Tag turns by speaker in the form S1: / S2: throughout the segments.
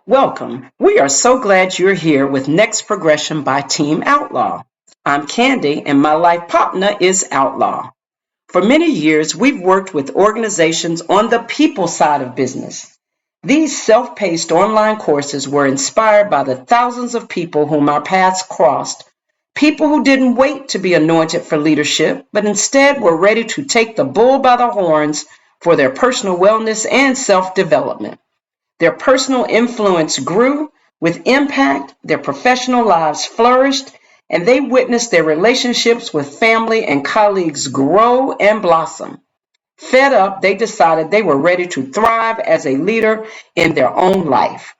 S1: Welcome. We are so glad you're here with Next Progression by Team Outlaw. I'm Candy and my life partner is Outlaw. For many years, we've worked with organizations on the people side of business. These self-paced online courses were inspired by the thousands of people whom our paths crossed, people who didn't wait to be anointed for leadership, but instead were ready to take the bull by the horns for their personal wellness and self-development. Their personal influence grew with impact, their professional lives flourished, and they witnessed their relationships with family and colleagues grow and blossom. Fed up, they decided they were ready to thrive as a leader in their own life.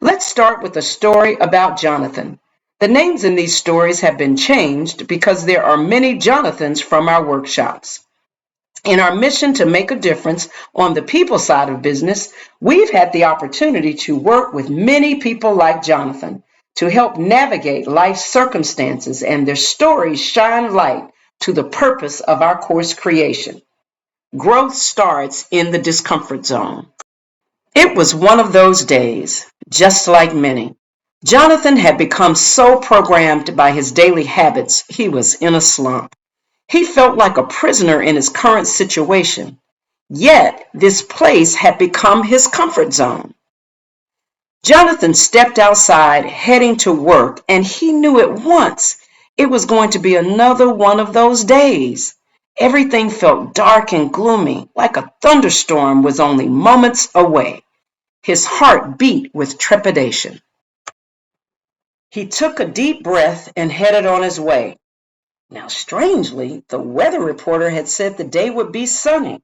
S1: Let's start with a story about Jonathan. The names in these stories have been changed because there are many Jonathans from our workshops. In our mission to make a difference on the people side of business, we've had the opportunity to work with many people like Jonathan to help navigate life's circumstances, and their stories shine light to the purpose of our course creation. Growth starts in the discomfort zone. It was one of those days, just like many. Jonathan had become so programmed by his daily habits, he was in a slump. He felt like a prisoner in his current situation, yet this place had become his comfort zone. Jonathan stepped outside, heading to work, and he knew at once it was going to be another one of those days. Everything felt dark and gloomy, like a thunderstorm was only moments away. His heart beat with trepidation. He took a deep breath and headed on his way. Now, strangely, the weather reporter had said the day would be sunny.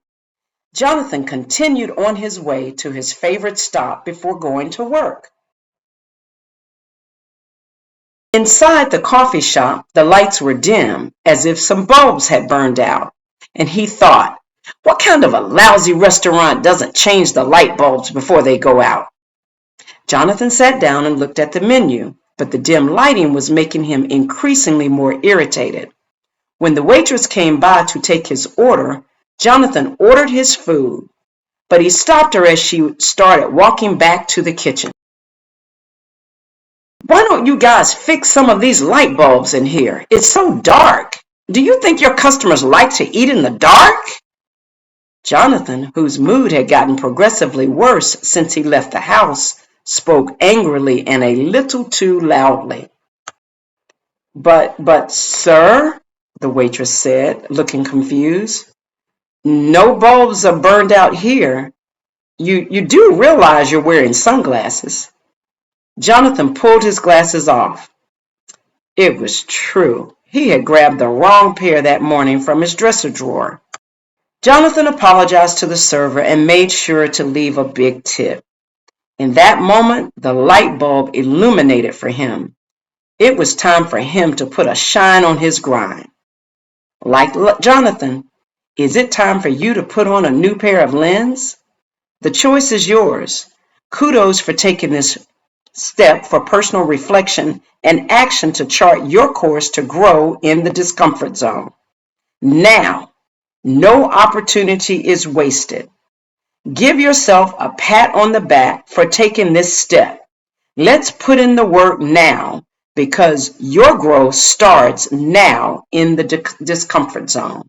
S1: Jonathan continued on his way to his favorite stop before going to work. Inside the coffee shop, the lights were dim, as if some bulbs had burned out. And he thought, what kind of a lousy restaurant doesn't change the light bulbs before they go out? Jonathan sat down and looked at the menu, but the dim lighting was making him increasingly more irritated. When the waitress came by to take his order, Jonathan ordered his food, but he stopped her as she started walking back to the kitchen. Why don't you guys fix some of these light bulbs in here? It's so dark. Do you think your customers like to eat in the dark? Jonathan, whose mood had gotten progressively worse since he left the house, spoke angrily and a little too loudly. But, sir, the waitress said, looking confused. No bulbs are burned out here. You do realize you're wearing sunglasses. Jonathan pulled his glasses off. It was true. He had grabbed the wrong pair that morning from his dresser drawer. Jonathan apologized to the server and made sure to leave a big tip. In that moment, the light bulb illuminated for him. It was time for him to put a shine on his grind. Like Jonathan, is it time for you to put on a new pair of lenses? The choice is yours. Kudos for taking this step for personal reflection and action to chart your course to grow in the discomfort zone. Now, no opportunity is wasted. Give yourself a pat on the back for taking this step. Let's put in the work now, because your growth starts now in the discomfort zone.